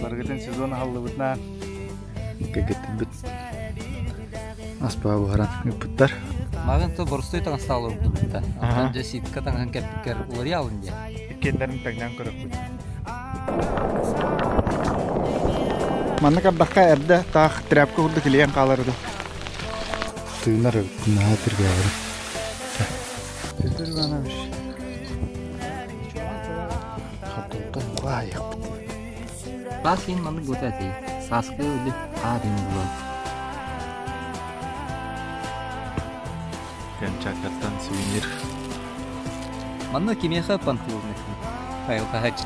Bargıtın sezonu hallıbıtnan kegetibbit aspa buharan ıppıttar. Mağın to borstoy taң stalo bulutta. Atan jesitка taң kepker ulari alın diye. İkkenlerin pekten kırıkbıt. Manna kaddakka erde tağ trapka hurdu kileyen kalardı. Tığınar öbüttün hatır gavru. Tığır banamış. Katıldan vay yaptı. Басин маны готати. Саскы ули адын булот. Gençaklardan suvenir. Маны кимеха пантлуны. Файл кагач.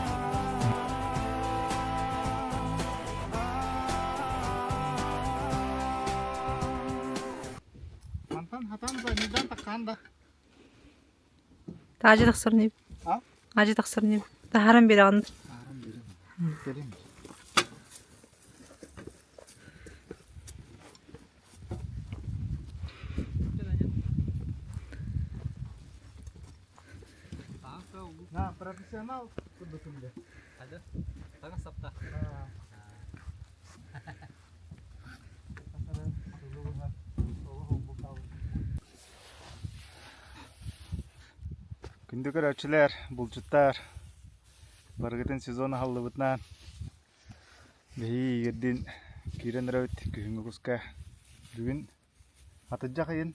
Mantan hatan da neden takkan da. Tacı taksır ne? Ha? Acı taksır ne? Taharam bir an. Gelin. Nah, profesional pendukungnya. Ada. Taң сапта. Күндүк өрчүлөр, булчуттар. Баргытын сезону халлыбытнан. Бейи ердин кирен рөт күнгө куска. Бүгүн атыжа кайын.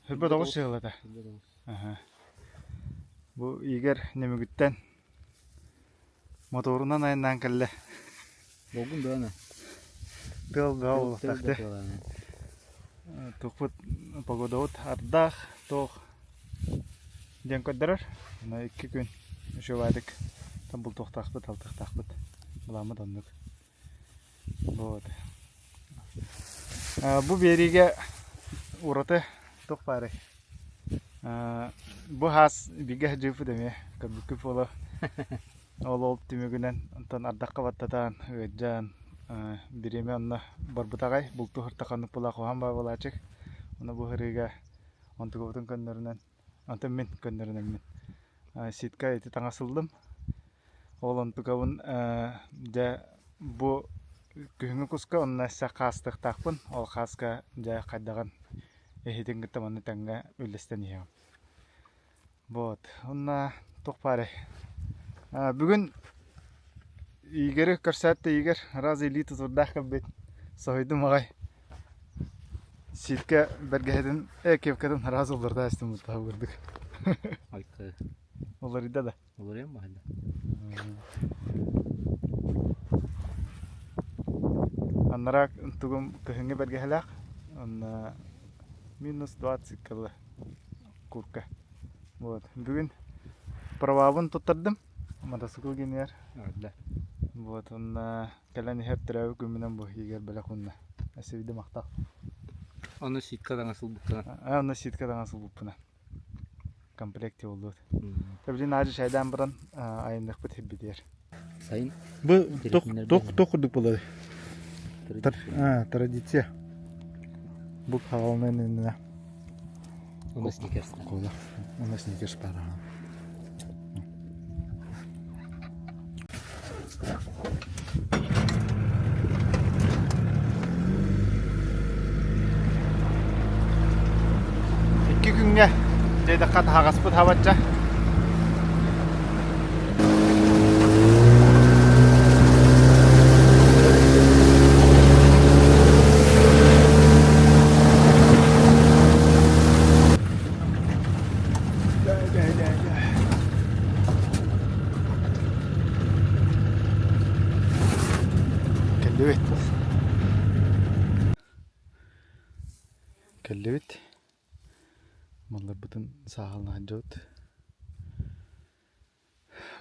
Хөрбө тогуз жыгылата. Бу игер немигиттен моторунан айынан келле. Богун дана. Тыл гау такты. Тухпут погодаут ардах тох. Ден көддөрөр. Мына 2 күн өшө байдык. Там бул токтакпыт, алтактакпыт. Буламы дондук. Вот. Бу бериге ураты ток бары. Бу хас биге жыпы деме, кабыкы боло. Ол олуп түмөгүнөн антан ардакка баттатан ыжан биреме онна барбытагай булту хыртаканып була кохан бай болачык. Оны бу хырыга онтугутун көндөрүнөн антан мен көндөрүнөн мен ситка эти таңасылдым. Ол онтугабын да бу күнгө куска онна сакастык такпын. Ол хаска жа кайдаган эхитин гытаманы таңга үлестен ием. Вот, онна токпары. Бүгүн игери көрсөттү игер разы элита турдак бет сойду магай. Ситке бергедин кепкедин разы болурда астым таа көрдүк. Айкы. Олар иде да. Olur ya mahalle. Аннарак тугум кыһыңы бергехелак. Онна минус 20 кило курка. Вот. Бүгүн правабын туттырдым. Мотоцикл генер. Öyle. Вот, онна калани хеп трәү күмүнөн бу игер беле кунна. Әсебиде мактак. Onu sitka taң asıl buktana. Онна ситка таңасыл буппуна. Комплекте болду. Табилин ажы шайдан буран айындык бит хебидер. Sayın. Бу Телефондар токурдук болду. Традиция. Бу калнын Onu sneakers'tan. кола. Онна сникерс пара. İki günge deyde kat hagaspıt havatça. Kellebit. Kellebit. Mallar butun sağalına hacot.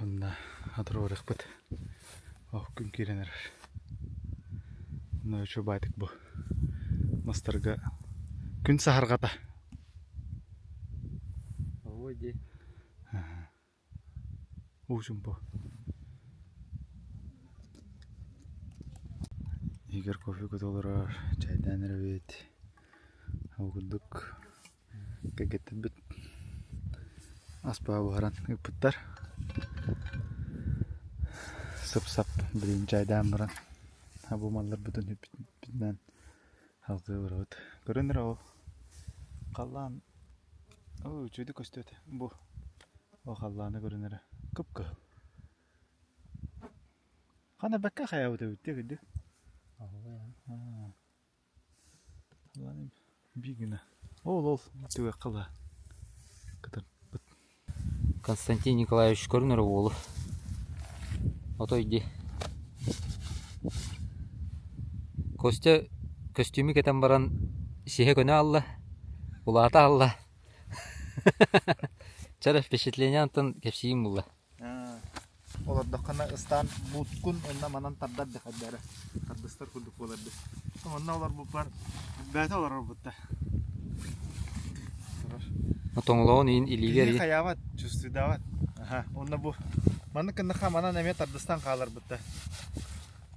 Onda hatır olarak bit. Oh gün kirenir. Onda şu baytık bu. Mastarga gün sahargata. Ovodi. Ужин bu. Игер кофе көтөлөр, чайдан эребит. Аугудук. Кегеттибит. Аспа баран ыппыттар. сып-сап birinci aydan buran. Ha bu mallar bütün hep bizden halkı uğradı. Görünür o. Kallan. O çöydü köstü bu. O kallanı görünür. Kıpkı. Kana bakka kaya öte bitti gitti. Kallanı bir güne. Ol. Tüve kala. Kadar. Константин Николаевич көрінер ол. Ото иди. Костя костюмі кетен баран сихе көне алла. Улата алла. Чара впечатление антон кепсиим булла. Олар докана ыстан буткун онна манан тардар дехаддары. Тардыстар курдук боларды. Онна олар бу бар. Бәте олар бутта. Тоңлоон ин илигер. Хаяват, чувствидават. Ага, онна бу. Маны кынна мана неме Тардыстан калар бутта.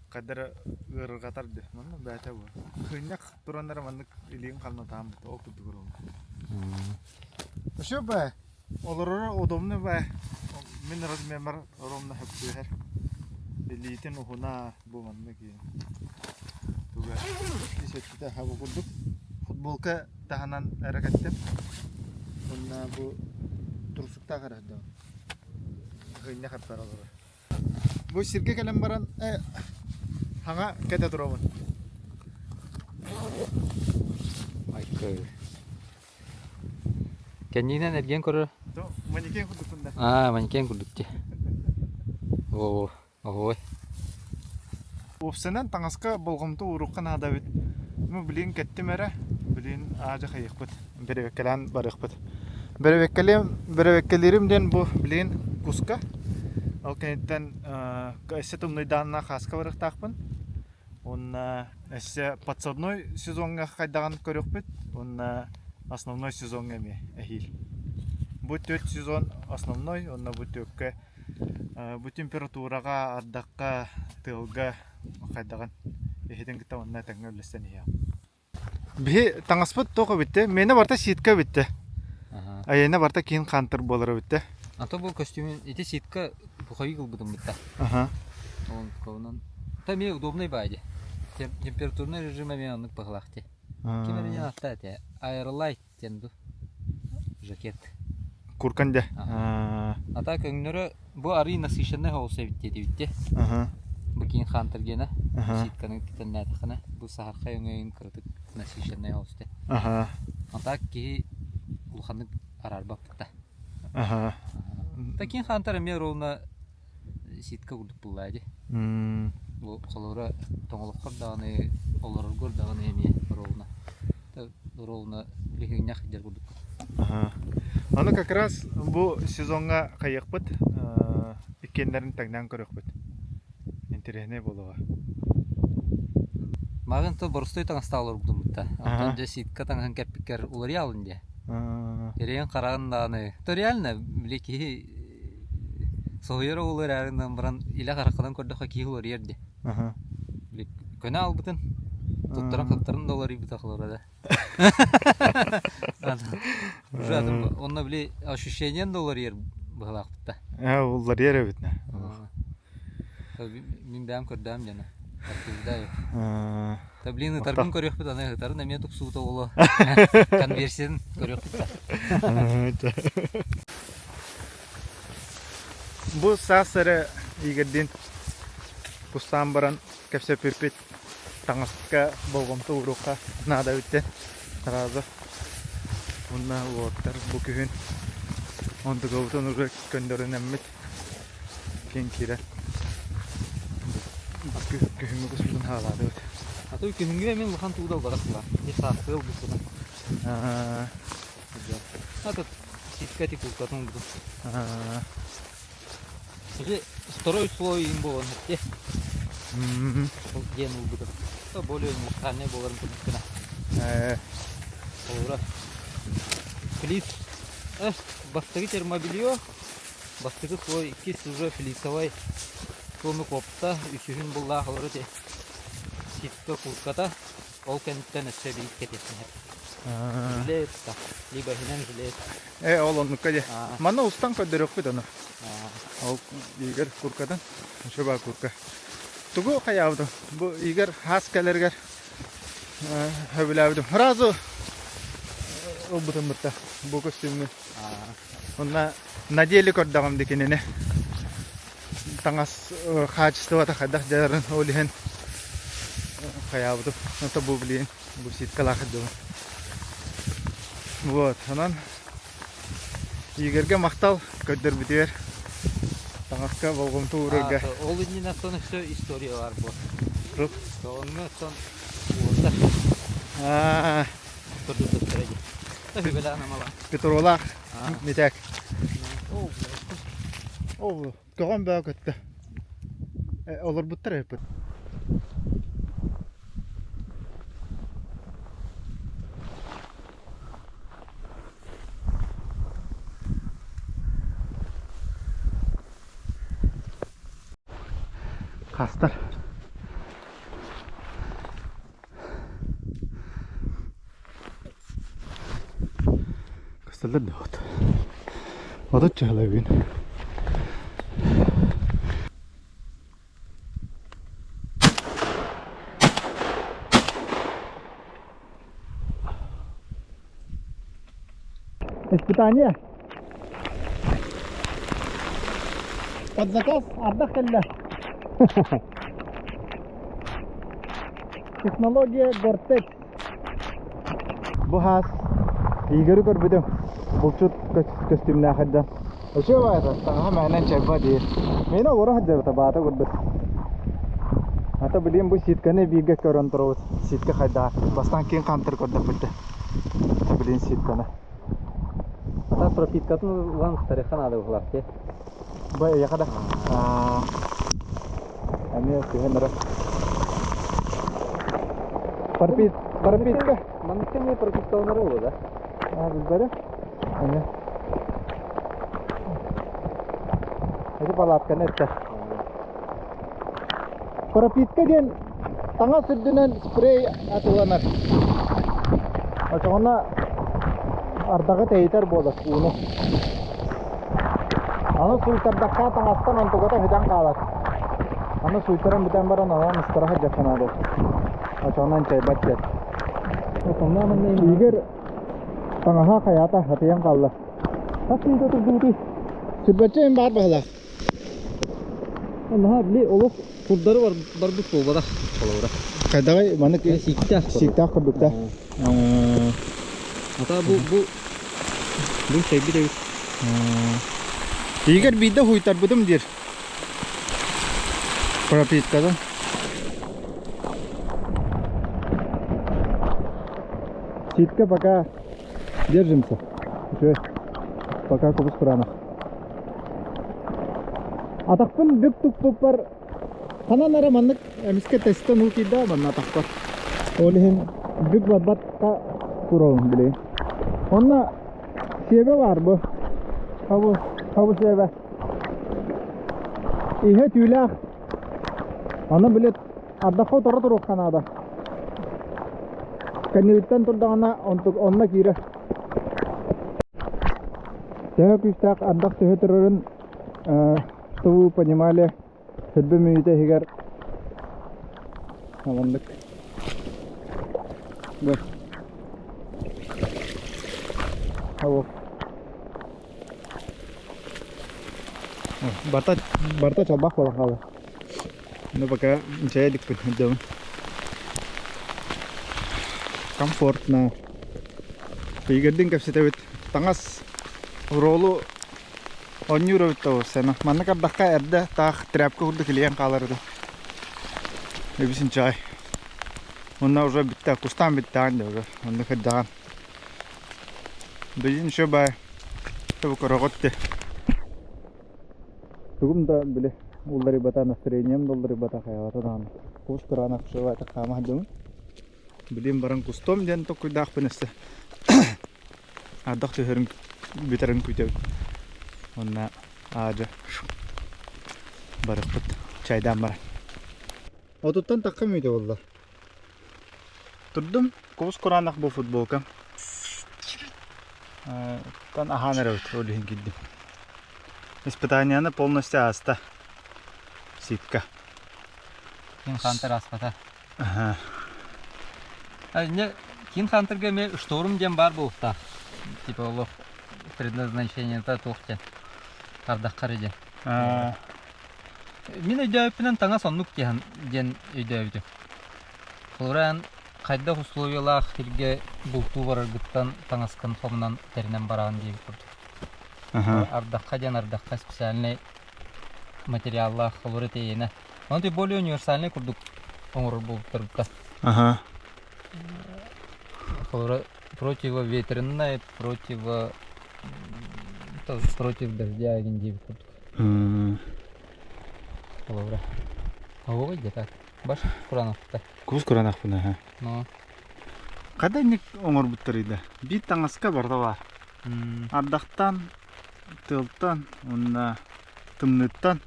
Кадыр ыргатарды. Маны бәте бу. Кыйнак турандар маны илигин кална таам бутта. О курдук орол. Ошо ба. Олар удобны ба. Мен размер ровно хапсыхер. Билетин ухуна бу маны ки. Туга. Исетте хабу курдук. Футболка таханан әрәкәттем. Онна бу турсукта карады. Гыйна хаттар алар. Бу сирге келем баран хаңа кете туробун. Айкы. Кеннинен эрген көрө. То манекен курдукунда. Манекен курдукте. Ой. Опсынан таңаска болгомту уруккан ада бит. Му билин кеттим эре. Билин ажа хайыкпыт. Берекелен барыкпыт. Берекелеримден бу билин куска. Ал кенеттен кайсетум нойданна хаска барыктакпын. Онна эссе подсадной сезонга кайдаган көрөкпүт. Онна основной сезон эми эхил. Бу 4 сезон основной, онна бу төккө бу температурага, ардакка, тылга кайдаган эхиден кита онна таңгөлөстөн ия. Би таңаспыт токо битте, мени барта ситка битте. Айына барта кийин кантыр болор битте. Ато бул костюмин эти ситка бухави кылбыдым битта. Он ковнан. Та мне удобный байди. Температурный режиме мен анык баглакте. Кемерене атта те. Airlight тенду. Жакет. Курканда. Ата көңнөрө бу ари насышны болса битте. Бу кийин хантыргена. Ситканы китенне тахана. Бу сахарка өңөйүн кырдык насышны болсты. Ата ки улханы арарбап битта. Та кийин хантыр меруна ситка курдук буллайды. Бу колора тоңолуккар даганы, олоргор даганы эми ролна. Ролна лигинях дер курдук. Аны как раз бу сезонга кайыкпыт, икендерин таңдан көрөкпүт. Интересне болуга. Магын то борстой таң сталыр будум бутта. Антон же ситка таңган кеппикер улары алынды. Терен караган даганы. То реально блеки Союра улар арынан баран иля каракадан көрдөкө ки улар ерди. Көне албытын. Туттаран кыптарын доллары бит акылырда. Жадым, онна биле ощущениен доллар ер баглакта. Улар ер бит. Мин бәм көрдәм жана. Активда. Та блин, тарбын көрөк бит аны, тарын мен туксута боло. Конверсияны көрөк бит. Бу сасыры игердин кустан баран кепсе пирпит таңаска болгомту урукка нада үттен таразы. Онна уоттар бу күн онды говтон урак көндөрүн эммит кен кире. Күнү кустун халады. Аты күнгө мен лухан туудал баракла. Не сасыл бусуна. Аты ситкати кулкатын бу. Уже второй слой им был он где? Ген убыдым. То более мускальный был он куда? Ура. Флис. Бастыгы термобилье. Бастыгы слой кис уже флисовой. Тону копта. Üçüğün bulla olur diye. Ситка кулката. Ол кенттен эссе бейт кетесин. Жилет, либо хинен жилет. Ол оннукка де. Мана устан көдөрөк бит аны. Ол игер куркадан. Шоба курка. Тугу каябды. Бу игер хаскалергер хөбүләбди. Разы ол бутын бутта. Бу костюмны. Онна надели көрдөгөм декенене. Таңас качество та хадах жарын олихен. Каябды. Это бу блин. Бу ситкалах ды. Вот, анан игерге мактал көдөр битер. Таңаска болгон туурга. Ол иннен сон все история бар бу. Руп. Сонны сон орда. Көрдү төстөрөдү. Төбөлө анамала. Петролак. Нетек. О, көгөн баа көттө. Олор буттар эпет. Kastlar. Kastarlar da ot. O da çağlayın. Испытание. Под заказ отдохнули. Технология Гортекс. Bu has игеру көрбүдүм. Булчут костюмна хадда. Ошо байда. Таңга менен чайба дейт. Мени ора хадда табата көрдү. Ата билем бу ситканы биге көрөн турабыз. Ситке хадда. Бастан кийин кантыр көрдү билди. Ата билем ситканы. Ата пропиткатын ван старыхан ады булакты. Бай якада. Ами сыгынра. Пропитка. Мамыкты пропиткалары болду да. Билбери. Ами. Это палатка нетте. Пропитка ден таңа сүрдүнөн спрей атыланар. Ошоңна ардагы тейтер болот уну. Аны суйтардакка таңастан онтугата хыдан калат. Аны суйтаран битен баран анан истираха жаканады. Ошонан чайбат кет. Игер таңаха каята хатыян калды. Такыйда турдуди. Сүрбөчөм бар бала. Анха биле олук курдары бар бут болбада. Колора. Кайдагы маны сиктак курдукта. Ата бу şey bir de Игер бидде хуйтар будым дер. Пропиткадан. Ситка пока держимся. Уже пока кубус курана. Атакпын бүк тук бар. Кананара маннык эмиске тесттен укида манна атакпар. Олихин бүк бабатка куралым биле. Онна себе бар бу. Хабу себе. Ihe tüylak. Ana bilet adakho torotoro kanada. Kanilten turdana untuk onna kira. Saya kisah adak seheterun tuh penyemale sedbe minute higar. Namandak. Bas. Habo. Barta coba kalau. Ini pakai saya dikput dong. Comfort na. Pigading kasi tawit tangas rolo onyuro to sana. Mana ka baka erda tak trap ko hurda kiliyan kalar to. Ebisin çay. Onlar уже bitti. Kustan bitti anda уже. Onda kadar. Bejin şöyle. Tabu korogotte. Tugum da bile уллари бата настроением доллари бата хаятадан. Кус крана шова та кама дум. Билим баран кустом ден то куйдах пенесте. Адах төхөрүн битерин куйдев. Онна ажа. Барыпт чайдан бар. Отуттан таккам үйдө болду. Турдум, кус куранак бу футболка. Тан аханер өт, олихин киддим. Испытанияны полностью аста. Ситка. Кин хантер аспата. Ага. Не, Кин хантерге ме шторм дем бар болта. Типа олох предназначение-то тохте. Ардақ қарыде. Мен өйдөйпінен таңа соннук ден өйдөйді. Қолыран қайда условиялах хирге бұлту бараргыттан таңасқан фомнан терінен бараған дейін көрді. Ардаққа ден ардаққа специальный материаллах қолыры тейіне. Он ты более универсальный курдук оңыр болтырыпта. Қолыры противоветренная, против дождя еген дейін көрдік. Қолыры. Ағуға где-то. Баш Куранақта. Куз Куранақ бұны, ха? Ну. Қадай нек оңыр бұттырыйды? Бит таңасқа барда бар. Ардақтан, тылттан, онна тымныттан,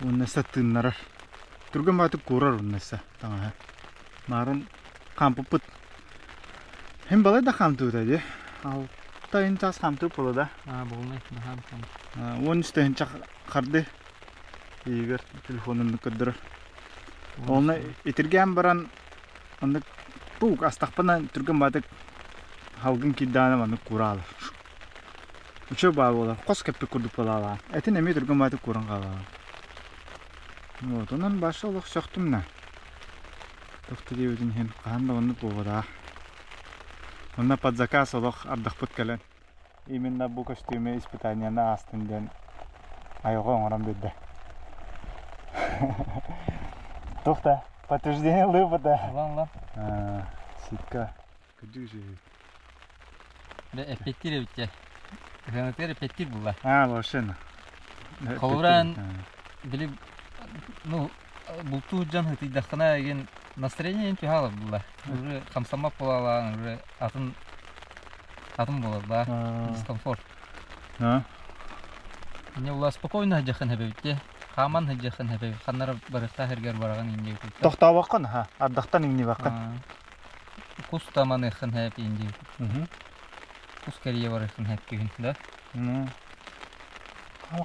оннаса тыннарар. Түрген баты көрар оннаса таңа. Нарын қампы бұт. Хем балай да қамты өтәді. Алтайын час қамты бұлы да. Болмай. 13 чақ қарды. Егер телефонын көддірір. Оны етірген баран онды бұқ астақпынан түрген баты халғын кедданы маны көралы. Үші бар болар. Қос кәппе көрді болала. Әтін әме түрген баты көрін қалала. Вот, онын башы олық соқтымна. Тоқты деудің хен қағанда оны болғыда. Онына под заказ олық ардақ бұт кәлін. Именно бұл костюме испытанияны астынден айуға оңырам беді. Тоқта, подтверждение лыпыта. Лан. Ситка. Күдік жүйі. Эппеттир өтте. Гранатер эппеттир бұлла. Лошына. Қолыран, біліп, бұлту жан хытыйдақына еген настроение енті халы бұлла. Уже қамсамап болала, уже атын болала. Дискомфорт. Не ұла спокойно жақын әбеуітте. Қаман жақын әбеуіт. Қаннары барықта әргер бараған енде өтті. Тоқта баққан, ардақтан еңне баққан. Кус таман әқін әп енде өтті. Кус кәрие бар әқін әп күйін, да?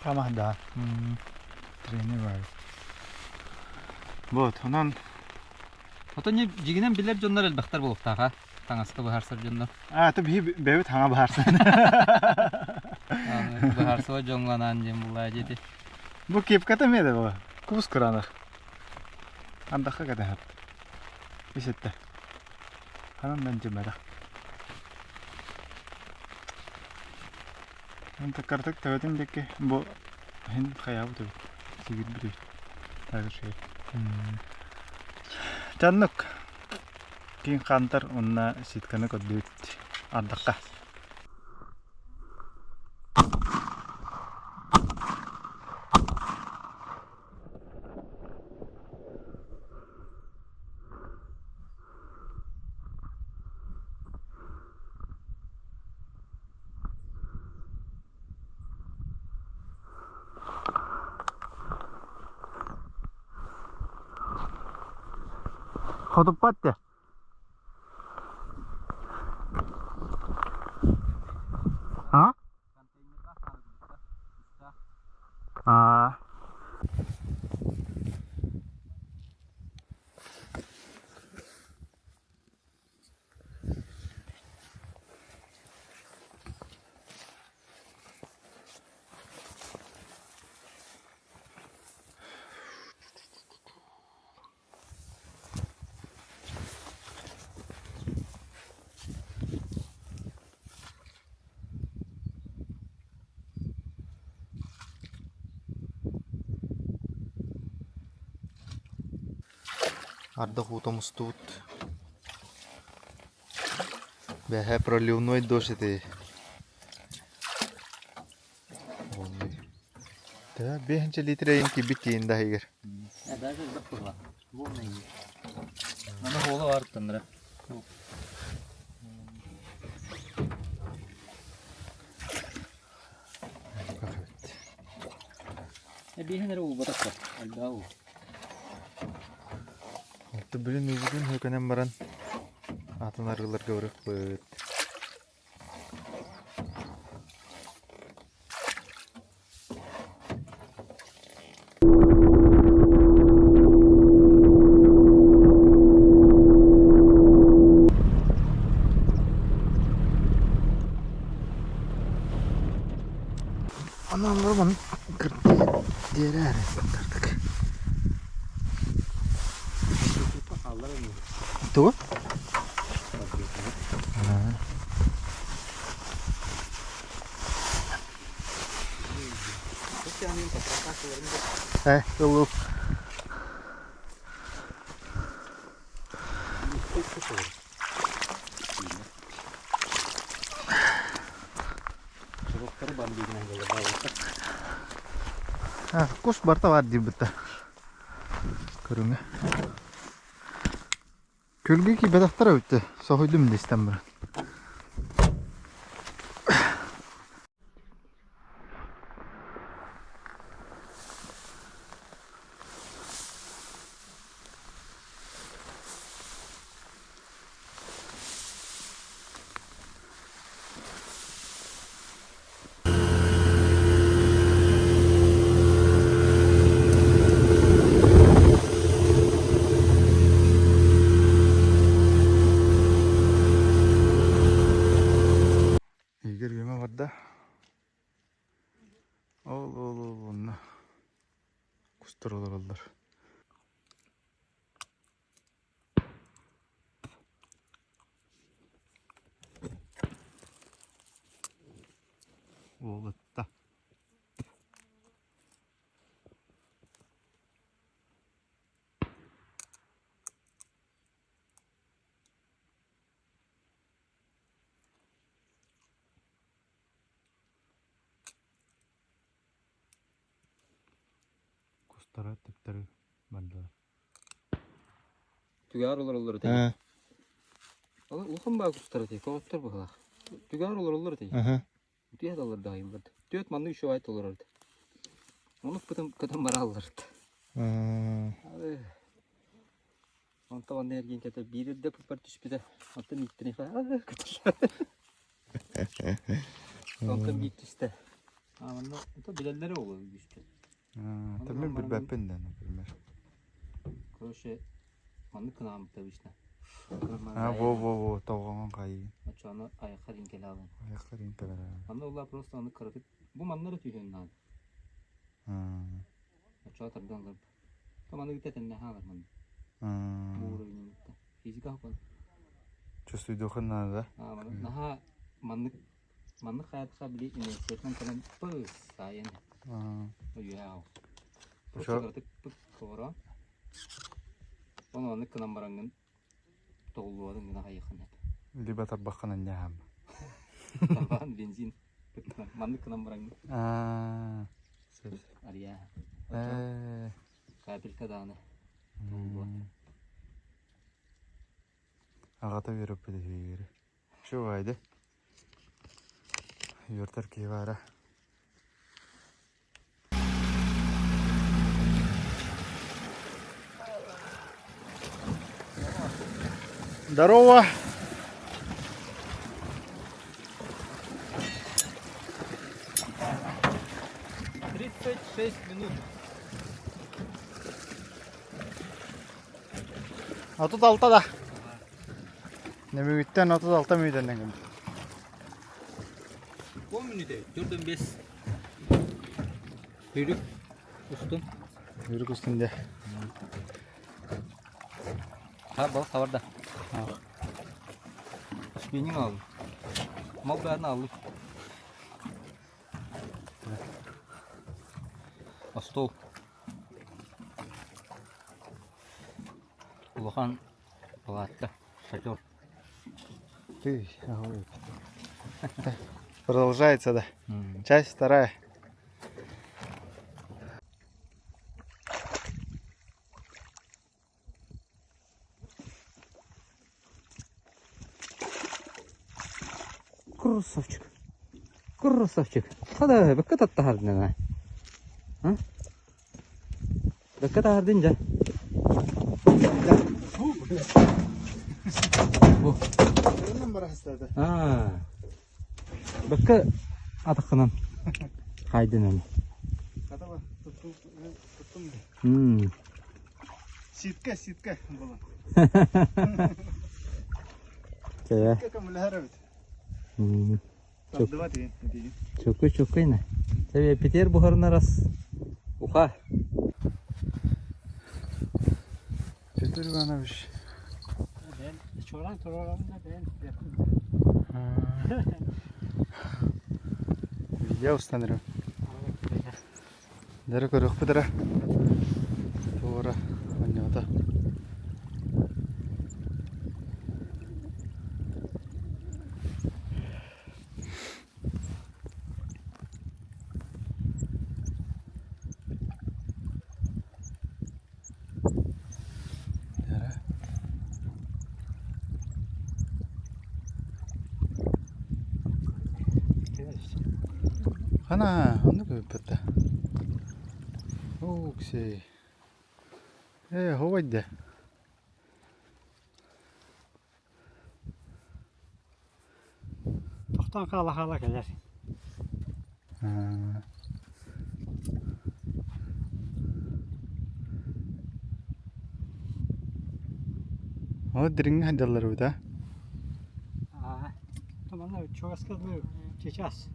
Қамақ да. Трені бар. Вот, онан... Ото не жегінен білер жонлар әлбақтар болып таға. Таңасқы бұхарсыр жонлар. Түп бәуіт хаңа бұхарсын. Бұхарсыва жонланан жем бұлай деді. Бұл кеп кәті меді бұл? Күбіс құранық. Андаққа кәті хат. Есетті. Қанан жемеді. Онта картық тәуетін деке. Бұл хен қаябы төбі. Сегір бірі. Тәгір шейір. Жаннық. Кейін қантар онына сеткені көдді өтті. Ардаққа. Ходып батты. Ардах утомус тут. Бэхэ проливной дождь это. Да, бэхэнчэ литре инки битин да игер. Даже запыла. Волна есть. Надо голову артандра. Бихенер у батакка. Альдау. Ты блин, не будем, как нам баран. А то нарылар говорит, Anam babam kırdı. Diğeri kırdık. Tuh? Dulu. Kus barta di betta. Körünge. Kölge ki bedaktara öttü. Sohuydum da İstanbul'a. Ol. Kustur olurlar. Olutta. Kustara tepteri bandalar. Tügar olur değil. He. Allah ulkan bak ustara değil. Kovuttur bu kadar. Tügar olur değil. Aha. Tüyat alır daim vardı. Tüyat manlı işe ait olur orada. Onu kadın bara alırdı. Abi. On tavan ergen kete biri de pupar düşpüde. Atın ittini falan. Ondan bir işte. Ama da bilenleri olur işte. Tabii bir bepinden bilmem. Kroşe manlı kınağım tabii işte. Во, тавган кайы. Açanı ayaklar inkele alın. Ayaklar inteler. Anla Allah prosto anı karatık. Bu manları tüyden lan. Açığa tardan kırıp. Tamanı bitetten ne haber man. Bu oyunu bitti. Fizik hakkı. Çöstü dokun da. Naha manlık hayatı bile inisiyatman kalan pıs sayende. Uyuyav. Prosto karatık pık kora. Onu anı kınan barangın. Doğulu adın gına hayıkın et. Liba tabakkan nyam. Tamam benzin. Manlık kınan barangın. Arya. Kabil kadağını. Doğulu. Ağata verip de hüyürü. Şu vaydı. Yurtar ki vara. Здорово! 36 минут. Отут алта да. Немегіттен отут алта мүйден енгім. 10 minute. 4-5. Yürük. Ustun. Yürük üstünde. Ha bal savarda. Benim aldım. Mal ben aldım. Astol. Улахан палатта. Шатер. Ты, продолжается, да? Часть вторая. Красавчик. Красавчик. Hadi bak katta hardin ha. Ha? Bak katta hardin ja. Bu. Ha. Bak atakınan. Haydin onu. Ситка была. Кая. Как камлахара бит. Çok ne? Tabii Peter buharın arası. Uha. Peter Ivanovic. Ben çoran tororlarında ben yaptım. Video ustanırım. Dere körük bidere. Doğru. Oynuyordu. Dere. Ana, onu köpütte. Oh, şey. Havaydı. Toktan kala gelir. O diringi hancalar bu da. Tamam da çok az kaldı çeças.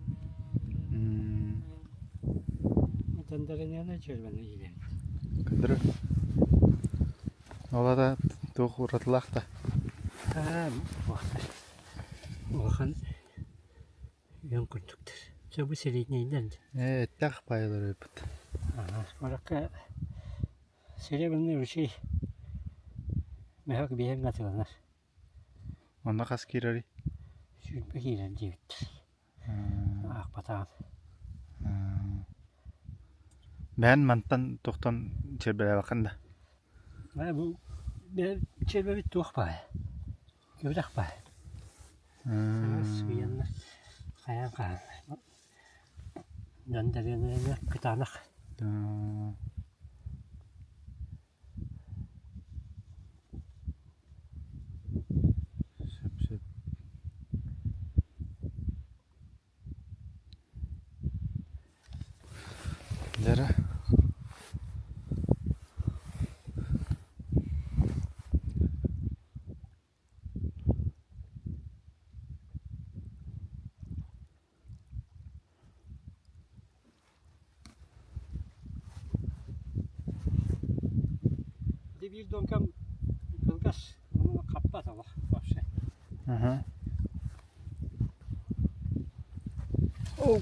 Tenderin yanına çöl ben iyi. Kadırı. Ola da toğ uğratılaq da. Bakın yan kuntuktur. Çabuk seri neyden? Tek paylar öpüt. Olarak seri bunun şey. Mehak bir hem katılırlar. Onda kas kirari. Şüphe giren cevittir. Akbatan. Ben mantan tohtan çerbele bakanda. Ben bu ben çelme bir tuğ pay. Gördük pay. Su yanına kayan kayan. Döndürüyorlar kıtanak. Şıp şıp. Dere. Bir donkam kılgaç onu kapat ama bak şey. Oh.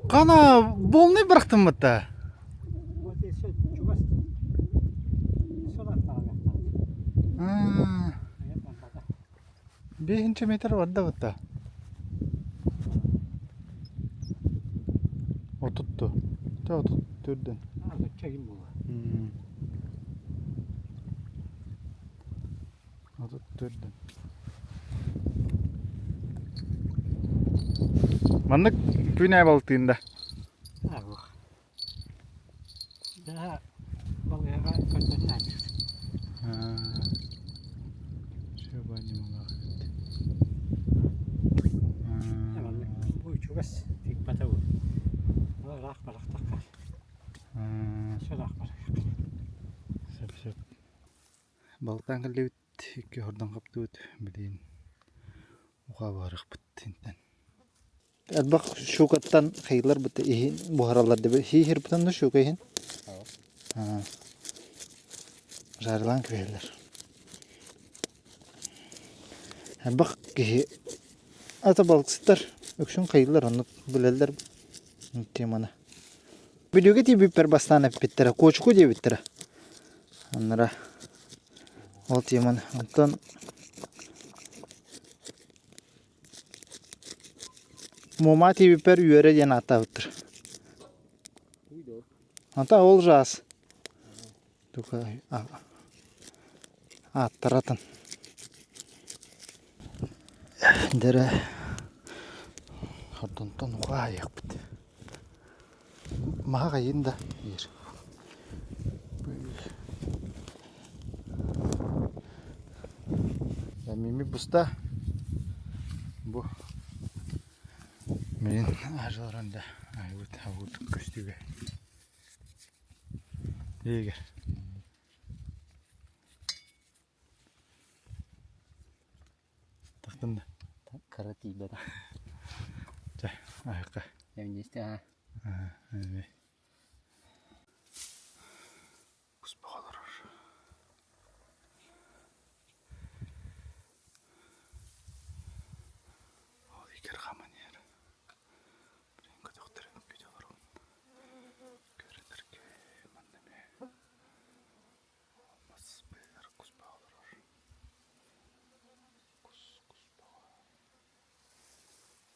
Kana bol ne bıraktın mı da? O şey çok az. Sonra falan. Behince metre vardı hatta. O tuttu. O tutturdun. Çekim bu. O tutturdun. Mandık güney balıktığında. Bu. Daha balığa gönderler. Şu banyum olarak. Hemen bu çok az. Tek pata bu. Bu rak balık takar. Şu rak balık. Şıp. Balıktan kaldı bit. İki hordan kaptı bit. Bilin. Uğa varık bittinden. Bak şu kattan kıyılar bitti. İhin buharalar dibi. Hihir bitan da şu kıyın. Jarılan kıyılar. Bak ki ata balıksızlar. Öksün kıyılar onu bilerler. Temana. Videoga diye bir bastane bittire. Koçku diye bittire. Onlara. O teman. Ondan Momati biber yöre diye ata bitir. Ata olacağız. Tuka. Taratın. Dere. Hardontan uğa yaptı. Maha kayın da bir. Ya mimi busta. Bu. Benim ağaçlarında. Ayvut köstüge. İyi gel. артын да. Кара тибеді. Жай, айыққа. Емдесті, а. Әне. Құспағалар. Ол егер қаман ер. Бірін көтіқтірін көтелер он. Көрінірге мандаме. Олмас бәлер құспағалар. Құспаға.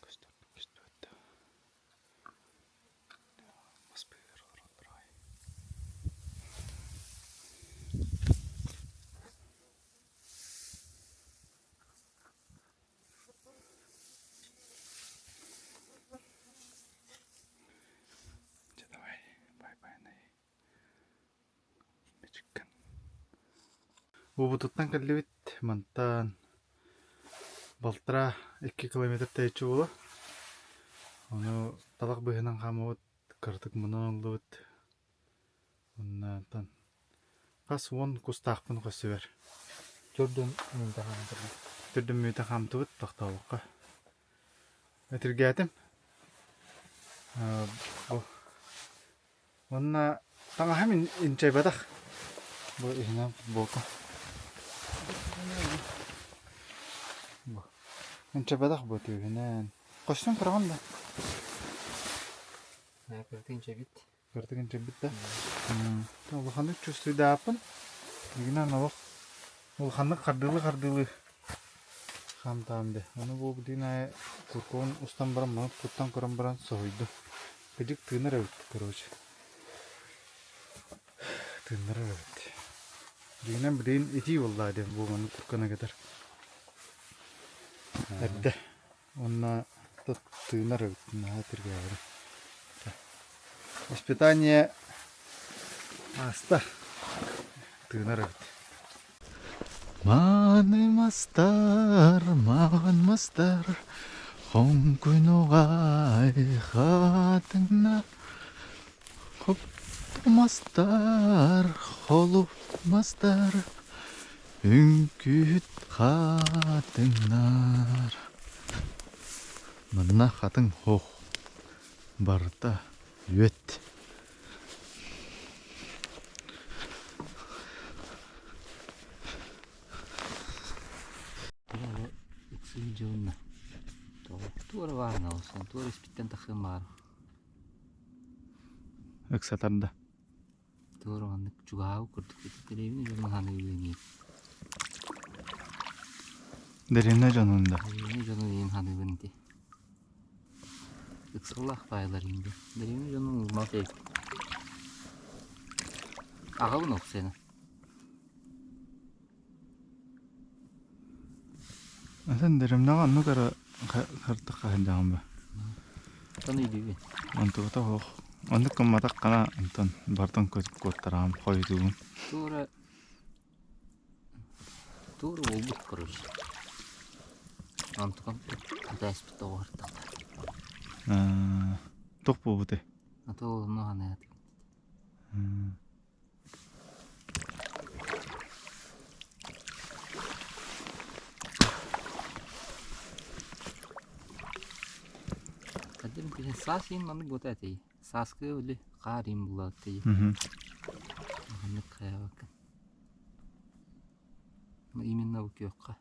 Көстірдің кесті өтті. Олмас бәлер олар отырай. Давай, бай-бай, най. Мечіккен. Убутуттан кәллебет, мантан. Балтыра 2 километр тәйчі болу. Оны талақ бұйынан қамы өт, кірдік мұны олды өт. Оннан. Қас 10 күстақпын қосы бер. Жүрдің үйінде қамдырды. Түрдің мүйті қамты өт, тақтауыққа. Өтірге әтім. Онна таңа хәмін инчай бадақ. Бұл үйінен футболка. Инчай бадақ бұл үйінен. Қоштың қыраған да? Кірдігінше бит. Көрдігін жебіт да? Улханды чөстүйді апын. Егінен олық. Улханды қардылы қамтамды. Оны бұл бұдың ай күркуын ұстан барам, мұны құттан көрім баран соғыйды. Кәдік тыыныр әуітті, короче. Тыыныр әуітті. Егінен бұдың еті олда әдем бұғаны күркана кәдір. Әдді. Онна тыыныр әуітті. Әтірге әуітті. Испытание аста. Тыыныр әуітті. Маны мастар, хон күн оғай қатыңна. Хоп мастар, холуп мастар, үңкүт қатыңнар. Мына қатын хоқ барда өт. Иксин жылына. Тура барына олсын, тура испиттен тақым бар. Өксатарда. Тура ғанық жүғау күрдік беттеревіне жылын ғаны өлеңей. Деревне жанында. Деревіне жылын ең ғаны өлеңде. Иксаллах байлар енді. Деревіне жылын ұлмақ ек. Ағалын оқсені. Sen derimden annu kara kartık kahindağım be. Tanı idüğü. Antu da hoş. Antu kamatak kana antan bardan kotaram koyduğum. Тура олбут короче. Антукам кадайс битовар тагда. Тоқ болбуты. Ато олымны ғана ятып. Кадым кешен сас ен маны бота әтей. Саскы өлі қар ен болады әтей. Маны қая бакын. Именно bu kökka.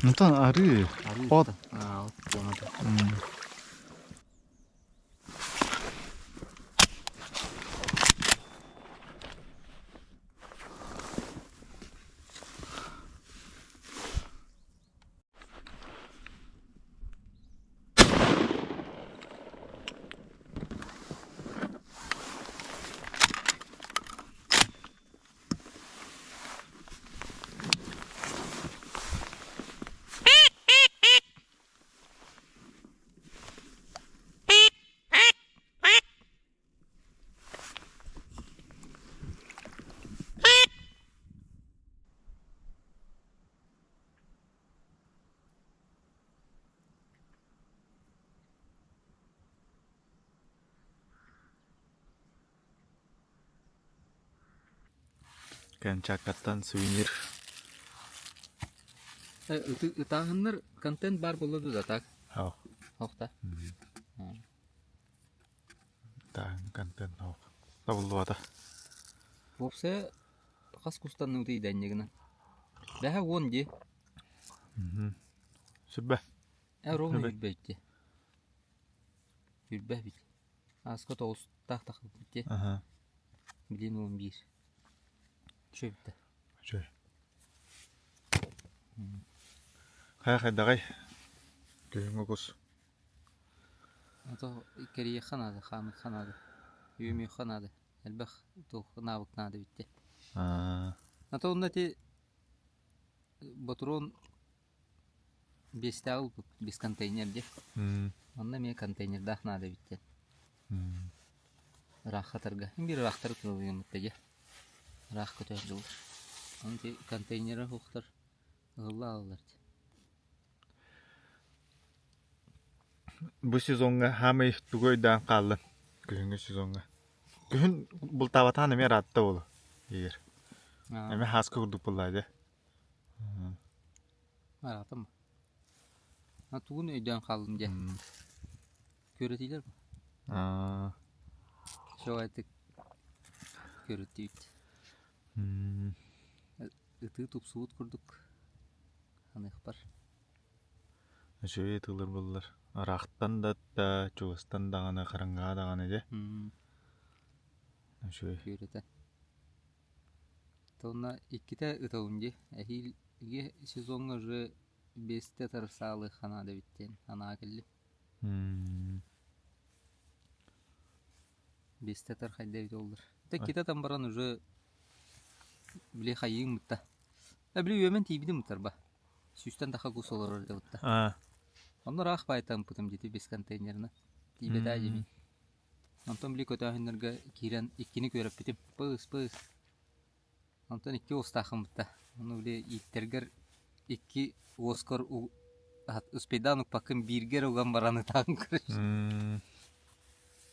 Antan arı. Ot. Ot konuda. Kan cakatan souvenir. Ытағыннар контент бар болады да, так? Хау. Хоқта. Таан контент хау. Табылды ата. Вопсе қас кустанның дейден негінен. Бәхі 10 де. Сүббә. Ровно Жүрбе. жүрбәйтте. Жүрбә бит. Асқа 9 тақ бітте. Аха. Білен 11. Шөпті. Жой. Қай-қайдағай. Күйіңі құс. Ото керие ханады, хамы ханады. Үйеме ханады. Әлбәқ тоқ навык нады бітте. Ато онда те батурон бестәл без контейнерде. Онда мен контейнерде нады бітте. Рах хатырга. Bir рахтар кылыгын бітте. Рах көтер жылыр. Онда контейнері хуқтар. Ғылла алылар. Бұл сезонға хамай түгойдан қалын. Күйіңгі сезонға. Күйін бұл табатаны мен ратты болу. Егер. Әме хасқы күрдік бұллайды. Маратым. Туғын өйден қалым де. Көретейлер бі? Шо айтық көретейді. Үті тұпсуыт күрдік. Анық бар. Жөйе тұлыр бұллар. Рақтан да чуғыстан дағаны, қырыңға дағаны де. Жөйе. Көрете. Тонна икките ытауынде. Әхилге сезонға жы бесте тарсалы ханада биттен. Ана келі. Бесте тар қайда бит олдар. Тек кете тамбаран уже біле қайың мұтта. Біле өмен тейбіді мұттар ба. Сүйстен тақа көс олар орды мұтта. Онны рақ байтам путым деті бес контейнеріні. Тейбеті әжемей. Онтан біле көті ахынларға кейрен иккені көріп бітім. Пыз. Онтан икки остақым бұтта. Оны біле иттергер икки оскар ұспейдан ұқпақын биргер оған бараны тағын көріш.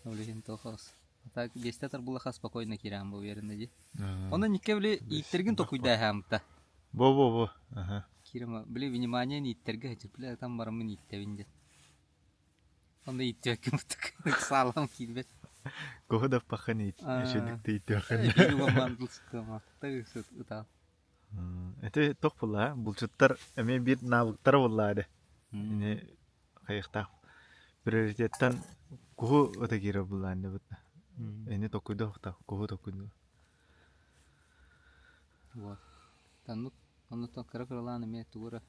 Олеген тоқыз. Так бестетер булаха спокойно кирам бу веренде же. Оны нике биле иттерген токуйда хамта. Бо. Кирма биле внимание ни иттерге хачыпле там барамын иттевинде. Онда иттек мутак салам килбет. Кохда пахани ишедикте иттерген. Биру мандылскама. Тагысыт ута. Это тох була, булчуттар эме бир навыктар буллады. Ине кайыкта приоритеттен куху өтө кире булланды бут. Эне токуйда хта, куху токуйда. Вот. Танну онно то каракаланы ме тура.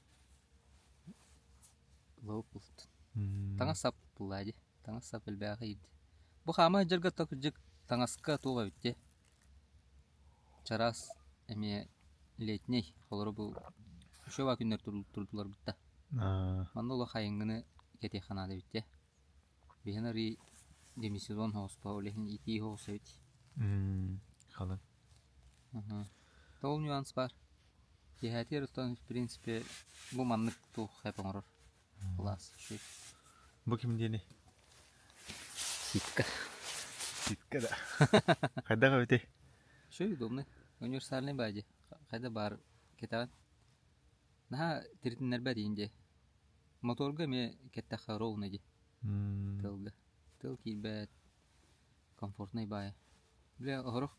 Лопулт. Таңа сап булады. Таңа сап элбәгә иде. Бу хама җиргә токыҗык таңаска туга битте. Чарас эме летний холору бу. Шоба күннәр турдылар битте. Мандала хайыңгыны кете ханада битте. Бехнари демисезон хоспа олехин ити хосет. Халын. Тол нюанс бар. Дехатер в принципе бу маннык ту хапаңыр. Класс. Бу ким дени? Ситка. Ситка да. Кайда бите? Шо удобно. Универсальный баде. Кайда бар кетан. Наха тиртиннер бадинде. Моторга ме кетта харовна ди. Тылга. Тыл килбәт. Комфортный бай. Бля орох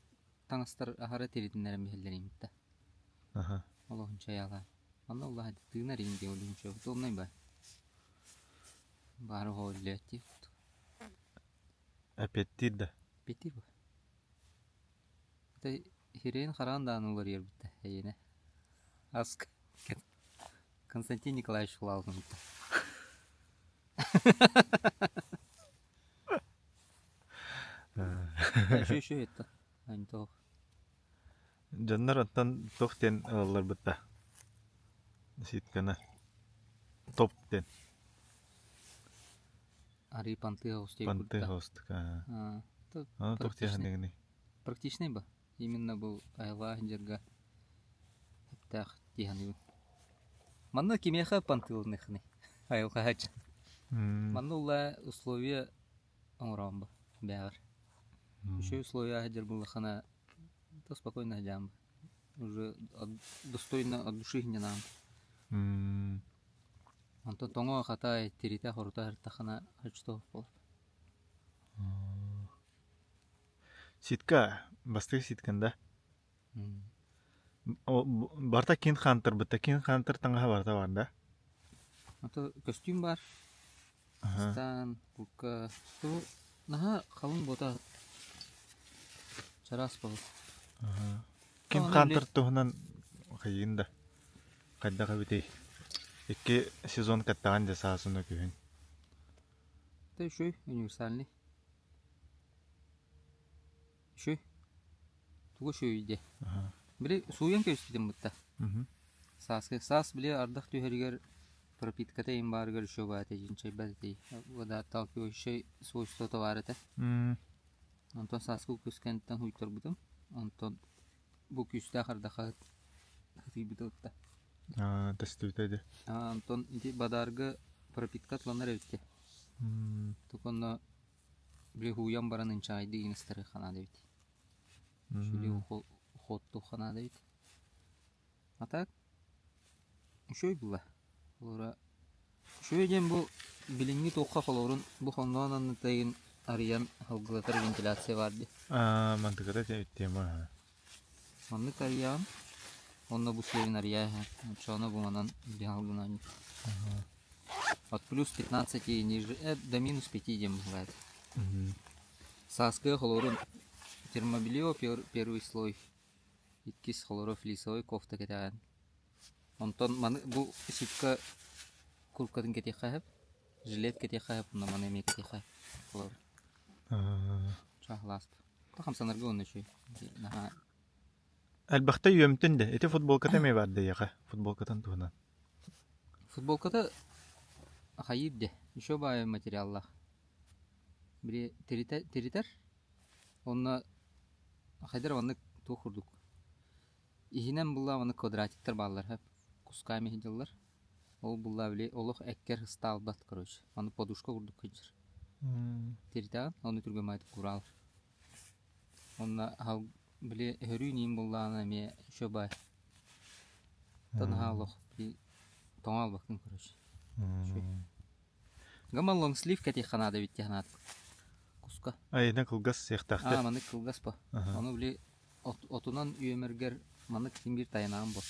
таңастар ахара тиртиннер мехеллерин битта. Аха. Аллахын чаяла. Анна Аллах тыгнар инде олин чо. Томнай бай. Бар холлети. Аппетит да. Битти бу. Та хирен харандан улар ер битта. Әйене. Аск. Константин Николаевич Лаузен. Шо это? Ань то. Жаннар аттан тоқтен алалар бітті. Ситкана. Топтен. Ари панты хаусте. Панты хаустык. Аны тоқтен дегені. Практичный ба. Именно бұл айла жерга. Тақ тиханы. Манна кимеха пантылныхны. Айылға хач. Манна ула условия омрамба. Бәгір. Еще условия хаджар булахана. То спокойно хаджам. Уже достойно от души не нам. Антон тоңо хатай тирите хорута хартахана хачто бол. Ситка, бастык ситканда. Барта кин хантер, бутта кин хантер таңга барта барда. Ато костюм бар. Стан, курка. Ту наха қалың бота. Чарас бол. Кин Аны хантер туһунан кайында. Кайда кабитей. 2 сезон каттаган жасаасыны күһүн. Тэ шүй универсальный. Шүй. Тугу шүй иде. Били суян көстүдүм бутта. Сас били ардах түйергер пропитката им баргар шо бате жинче бате. Вода талкы шей свойство бар эте. Антон саску көскәнтен хуйтар бутым. Антон бу күстә хардаха хатибитотта. Тестүтеде. Антон иди бадарга пропиткатланар өтте. Туконно били хуян баранын чайды инстары хана дебит. Шули хотту хана дебит. Атак шөй була. Ора шөйден бу билинги тоққа холорун бу хоннанан тайын ариян халгылатар вентиляция барды. Мантыкада тема. Манны тариян онна бу шөйн ария чона бу манан биалгунан. От плюс 15 и ниже до минус 5 идем бывает. Саская холорун термобелье первый слой. Иккис хлорофлисовый кофта кетаган. Онтон маны бу ситка куркатын кете хап, жилет кете хап, на маны ме кете хап. Хлор. Чахласт. Тахам санарга онны шүй. Наха. Әлбәхтә йөмтенде. Эте футболката ме барды яга. Футболкатан туһунан. Футболката хайибде. Еще бай материаллар. Бри теритер. Онна хайдар ванны тухурдук. Ихинен булла ваны квадратиктер баллар хап. Кусками хидиллар. Ол булла биле олох эккер сталбат короче. Аны подушка курдук кыжыр. Теритер, аны түргө майт курал. Онна хал биле хөрүнин булланы ме шобай. Танха олох би тоңал бактын короче. Гамал лонг слив кати ханада бит ханат. Куска. Айна кылгас сехтахты. Маны кылгас па. Аны биле отунан үйемергер маны кимбир таянаган бо.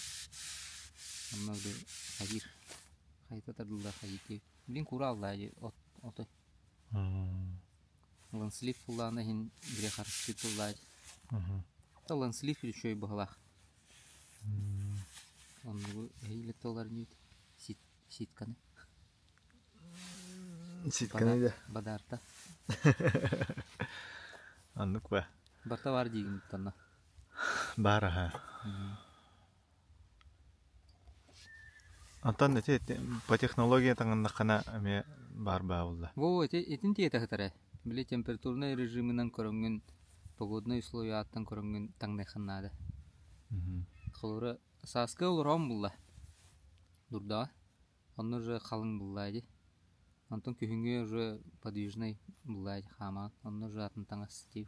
Аны биле хагир. Хайта тадылда хагити. Билин куралда отой. Лонг слив булланы хин биле харсы туллай. Та лонг слив шөй бахлах. Аны бу эйле толар нит. Ситканы. Ситканы да. Бадарта. Аннык ба. Барта бар дигин танна. Бара ха. Антон эте по технология таңында кана ме бар ба булды. Во этин тиета хатара. Биле температурный режимынан көрөнгөн погодный условияттан көрөнгөн таңдай ханнады. Хлора саска улрам булла. Дурда. Он уже халын буллайды. Антон күһүнгө уже подвижный буллайды хама. Он уже атын таңас тип.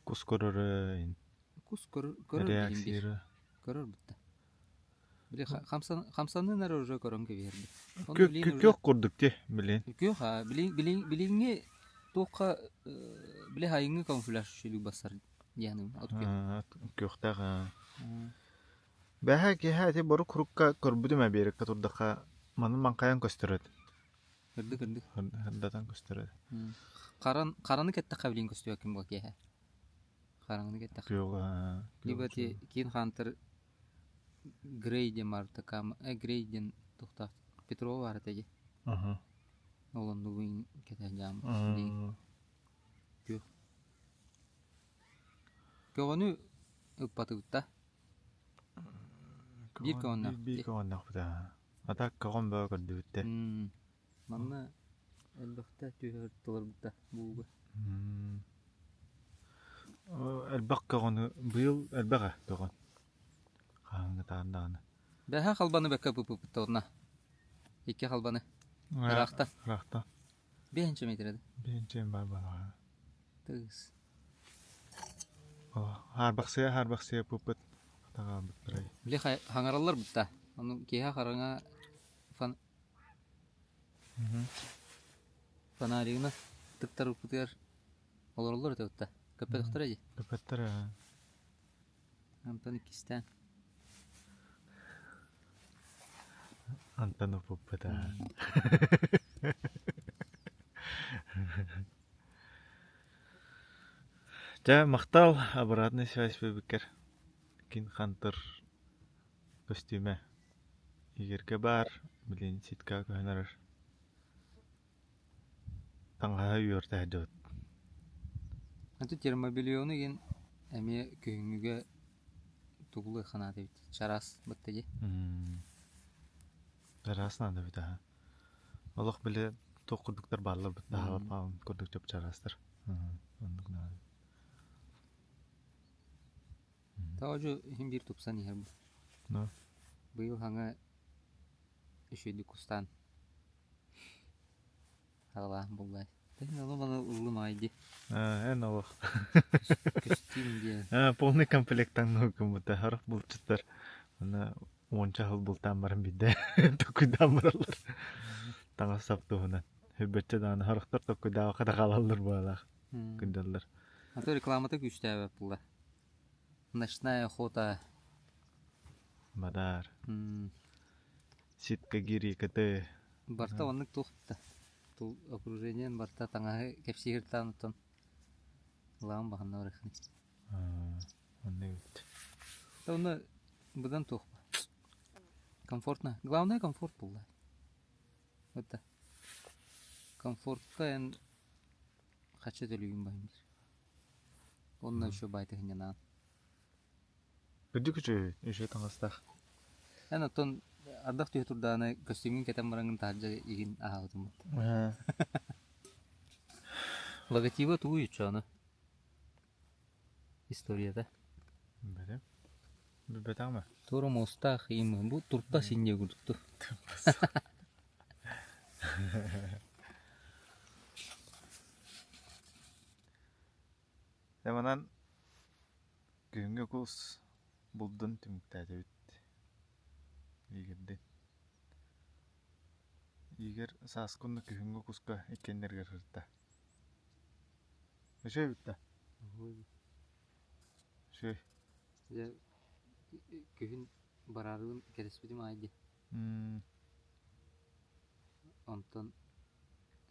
Кускоры. Кускор Реакция. көрөр бутта. Биле хамсаны нар уже көрөнгө берди. Көк курдук те билен. Кö ha bilingi тоқа биле хайыңы камуфляж шүлүк басар яным от көктага. Бәһә ке те бору курукка көрбүдүмө берек турдака маны манкаян көстөрөт. кырды. Хаддатан көстөрөт. Караны кетте кабилин көстөк ким бо ке. Караны кетте. Кыга. Либати кин хантер грейден марта кам грейден тохта Петрова аратаги. Олон дугин кете жам. Көгөнү ыппатыгытта. Бир көгөннак буда. Атак көгөн бөө көрдүбүттэ. Манна элбакта түйөр тылырбытта бууга. Элбак көгөнү быйыл элбага көгөн. Каңга таандаганы. Бэха халбаны бэкка пыппыттоорна. Икки халбаны. Рахта. Бенче метреді. Бенче бар бала. Тыз. Харбаксия пыппыт. Таға бұттырай. Биле хаңаралар бутта. Аны кеха хараңа фонаригна тыктар укутер. Олорлор өтөтта. Көпе доктор эди. Көпеттір. Антон Кистан. Антонов бұппыта. Жа, мақтал, обратный связь бөбікер. Кин хантыр костюме. Егерге бар, білен ситка көнерір. Таңға үйірді әдет. Анту термобилиону ген әме көңүгө тугулы хана дейт. Чарас быттыгы. Жарасын ады біті. Олық біле тоқ күрдіктер барлар бітті. Хавар пауын күрдік деп жарастыр. Таажу хим бир тупсан ихер бу. No. Быйыл хаңа үшөйдү кустан. Хала буллай. Тен оло бана улым айди. Эн олық. Костюм де. Полный комплект таңны өкім бұты. Харық бұлчыттар. Оны онша хыл бұлтан барын биде. Токуйдан баралар. Таңа сапты ғынан. Хөббетче даны харықтар токуйдан қада қалалар бағалақ. Күндалар. Ато рекламата күчтә бә булла. Ночная охота. Мадар. Ситка гири кыты. Барта оннык тухта. Тул окружениен барта таңа кепсигиртан тон. Лам баханна орыхны. Онны өт. Оны бұдан тух. Комфортно. Главное комфорт булла. Вот. Комфортка ен хачы төлүгүн байымдыр. Онна еще байты хинянан. Күдді күчі үші таңыстақ. Эн оттон ардах түйе турдааны костюмин кетен бараңын таджа игин ахаутым. Логотипа туу ючу аны. Историяда. Бәдем. Бәдем ма? Туру моста химы. Бу турпа синде күрдүктү. Деманан күнгө кулс булдун түмүктәді бит. Егерден. Егер саскунны күнгө куска екендерге рырта. Өшөй битта. Шөй. Күн барарын кереспедим айди. Онтон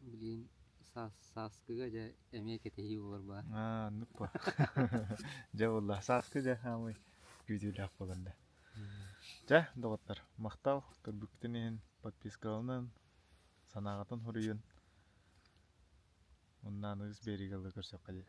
билин саскыга жа эме кетеги болор ба. Нукпа. Жа болла саскы жа хамый күзүлөк болгонда. Жа, доғаттар, мақтал, көрбүктенен подпискалынан санағатын хуруйын. Оннан өз беригалы көрсөк кале.